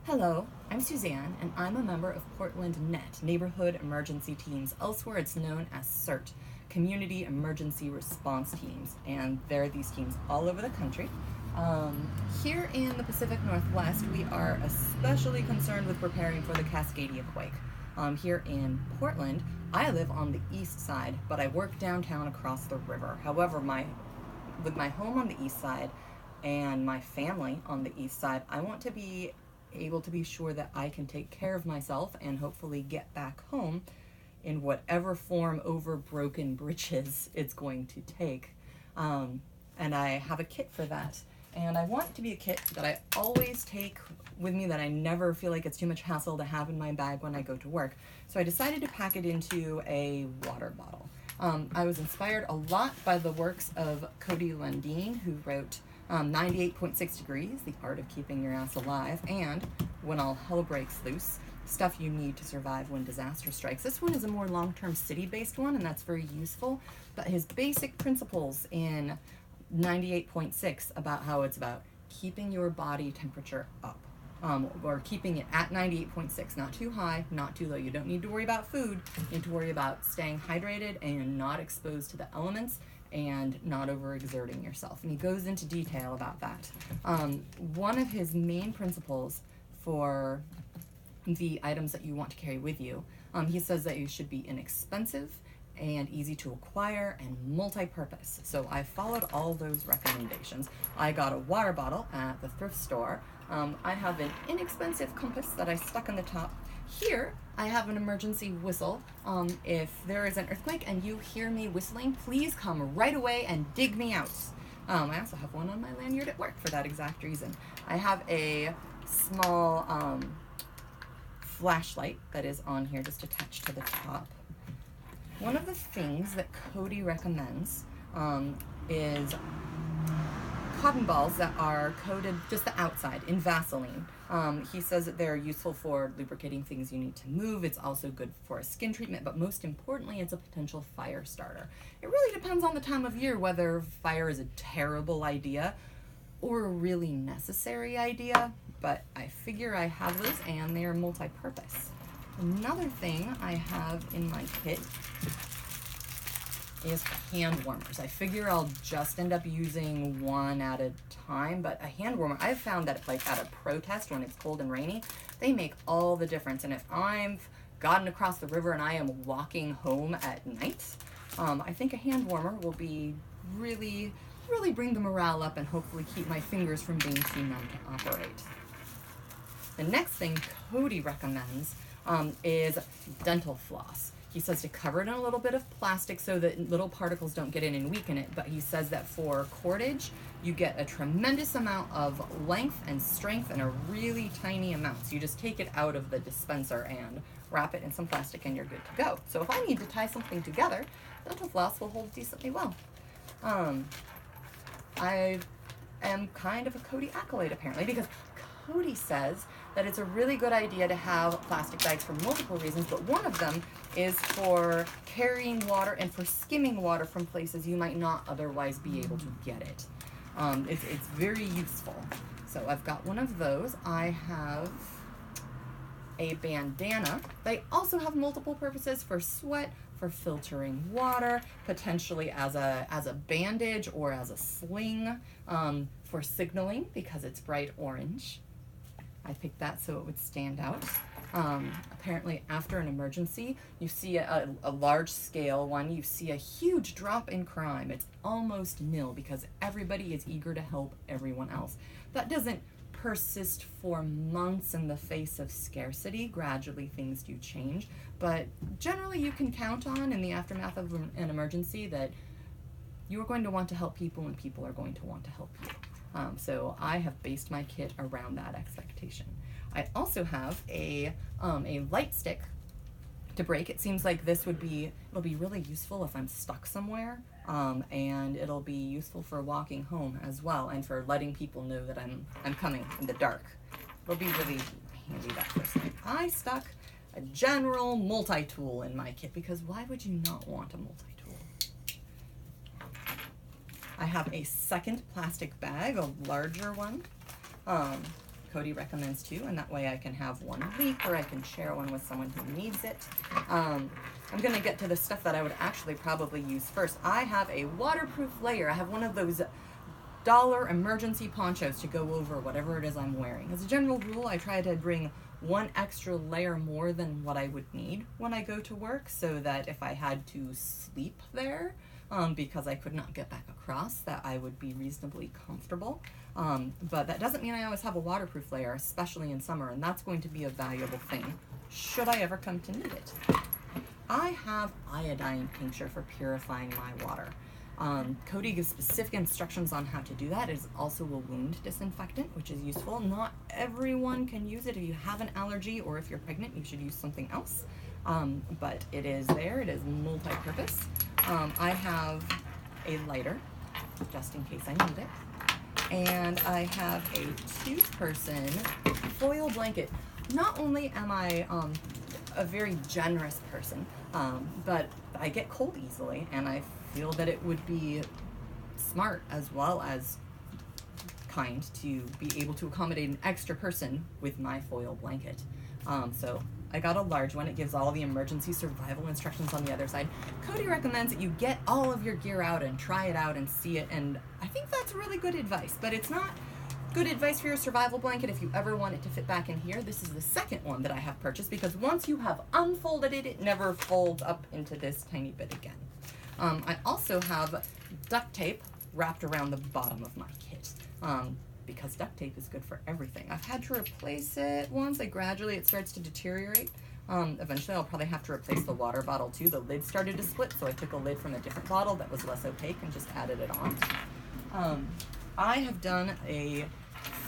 Hello, I'm Suzanne, and I'm a member of Portland NET, Neighborhood Emergency Teams. Elsewhere, it's known as CERT, Community Emergency Response Teams, and there are these teams all over the country. Here in the Pacific Northwest, we are especially concerned with preparing for the Cascadia quake. Here in Portland, I live on the east side, but I work downtown across the river. However, with my home on the east side and my family on the east side, I want to be able to be sure that I can take care of myself and hopefully get back home in whatever form over broken bridges it's going to take. And I have a kit for that. And I want it to be a kit that I always take with me, that I never feel like it's too much hassle to have in my bag when I go to work. So I decided to pack it into a water bottle. I was inspired a lot by the works of Cody Lundeen, who wrote 98.6 Degrees, The Art of Keeping Your Ass Alive, and When All Hell Breaks Loose, Stuff You Need to Survive When Disaster Strikes. This one is a more long-term city-based one, and that's very useful, but his basic principles in 98.6 about how it's about keeping your body temperature up, or keeping it at 98.6, not too high, not too low. You don't need to worry about food. You need to worry about staying hydrated and not exposed to the elements and not overexerting yourself. And he goes into detail about that. One of his main principles for the items that you want to carry with you, he says that you should be inexpensive and easy to acquire and multi-purpose. So I followed all those recommendations. I got a water bottle at the thrift store. I have an inexpensive compass that I stuck on the top. Here, I have an emergency whistle. If there is an earthquake and you hear me whistling, please come right away and dig me out. I also have one on my lanyard at work for that exact reason. I have a small flashlight that is on here just attached to the top. One of the things that Cody recommends is cotton balls that are coated just the outside in Vaseline. He says that they're useful for lubricating things you need to move. It's also good for a skin treatment, but most importantly, it's a potential fire starter. It really depends on the time of year whether fire is a terrible idea or a really necessary idea, but I figure I have those and they are multi-purpose. Another thing I have in my kit is hand warmers. I figure I'll just end up using one at a time, but a hand warmer, I've found that like at a protest when it's cold and rainy, they make all the difference. And if I've gotten across the river and I am walking home at night, I think a hand warmer will be really bring the morale up and hopefully keep my fingers from being too numb to operate. The next thing Cody recommends is dental floss. He says to cover it in a little bit of plastic so that little particles don't get in and weaken it, but he says that for cordage, you get a tremendous amount of length and strength in a really tiny amount. So you just take it out of the dispenser and wrap it in some plastic and you're good to go. So if I need to tie something together, dental floss will hold decently well. I am kind of a Cody acolyte apparently, because Cody says that it's a really good idea to have plastic bags for multiple reasons, but one of them is for carrying water and for skimming water from places you might not otherwise be able to get it. It's very useful. So I've got one of those. I have a bandana. They also have multiple purposes for sweat, for filtering water, potentially as a bandage or as a sling, for signaling because it's bright orange. I picked that so it would stand out. Apparently after an emergency, you see a large scale one, you see a huge drop in crime. It's almost nil because everybody is eager to help everyone else. That doesn't persist for months in the face of scarcity. Gradually things do change, but generally you can count on in the aftermath of an emergency that you are going to want to help people and people are going to want to help you. So I have based my kit around that expectation. I also have a light stick to break. It seems like it'll be really useful if I'm stuck somewhere, and it'll be useful for walking home as well, and for letting people know that I'm coming in the dark. It'll be really handy that first night. I stuck a general multi-tool in my kit because why would you not want a multi-tool? I have a second plastic bag, a larger one. Cody recommends too, and that way I can have one leak or I can share one with someone who needs it. I'm going to get to the stuff that I would actually probably use first. I have a waterproof layer. I have one of those dollar emergency ponchos to go over whatever it is I'm wearing. As a general rule, I try to bring one extra layer more than what I would need when I go to work, so that if I had to sleep there, because I could not get back across, that I would be reasonably comfortable. But that doesn't mean I always have a waterproof layer, especially in summer, and that's going to be a valuable thing should I ever come to need it. I have iodine tincture for purifying my water. Cody gives specific instructions on how to do that. It is also a wound disinfectant, which is useful. Not everyone can use it. If you have an allergy or if you're pregnant, you should use something else. But it is there. It is multi-purpose. I have a lighter, just in case I need it. And I have a two-person foil blanket. Not only am I a very generous person, but I get cold easily, and I feel that it would be smart as well as kind to be able to accommodate an extra person with my foil blanket. So I got a large one. It gives all the emergency survival instructions on the other side. Cody recommends that you get all of your gear out and try it out and see it, and I think that's really good advice, but it's not good advice for your survival blanket if you ever want it to fit back in here. This is the second one that I have purchased, because once you have unfolded it, it never folds up into this tiny bit again. I also have duct tape wrapped around the bottom of my kit, because duct tape is good for everything. I've had to replace it once. It starts to deteriorate. Eventually I'll probably have to replace the water bottle too. The lid started to split, so I took a lid from a different bottle that was less opaque and just added it on. I have done a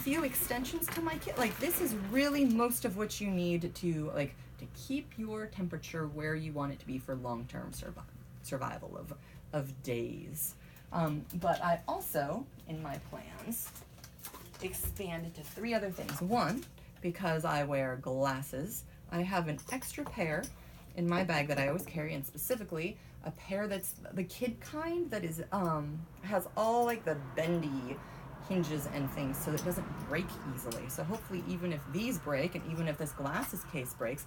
few extensions to my kit. Like, this is really most of what you need to keep your temperature where you want it to be for long-term survival of days. But I also, in my plans, expanded to 3 other things. One, because I wear glasses, I have an extra pair in my bag that I always carry, and specifically a pair that's the kid kind that is has all like the bendy hinges and things, so it doesn't break easily. So hopefully, even if these break and even if this glasses case breaks,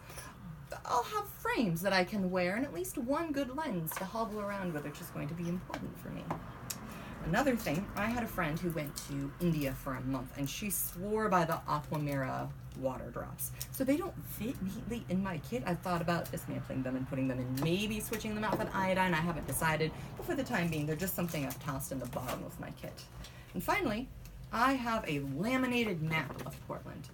I'll have frames that I can wear and at least one good lens to hobble around with, which is going to be important for me. Another thing, I had a friend who went to India for a month, and she swore by the Aquamira water drops. So they don't fit neatly in my kit. I've thought about dismantling them and putting them in, maybe switching them out with iodine. I haven't decided, but for the time being, they're just something I've tossed in the bottom of my kit. And finally, I have a laminated map of Portland.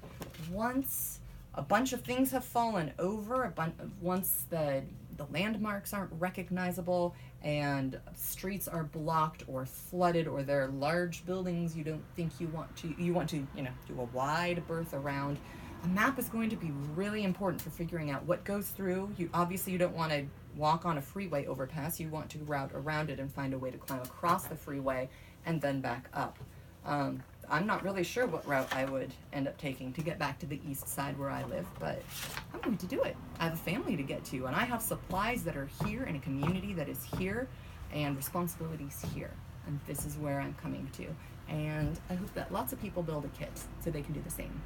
Once a bunch of things have fallen over, once the landmarks aren't recognizable and streets are blocked or flooded, or there are large buildings you don't think you want to do a wide berth around, a map is going to be really important for figuring out what goes through. Obviously you don't want to walk on a freeway overpass. You want to route around it and find a way to climb across the freeway and then back up. I'm not really sure what route I would end up taking to get back to the east side where I live, but I'm going to do it. I have a family to get to, and I have supplies that are here in a community that is here, and responsibilities here. And this is where I'm coming to. And I hope that lots of people build a kit so they can do the same.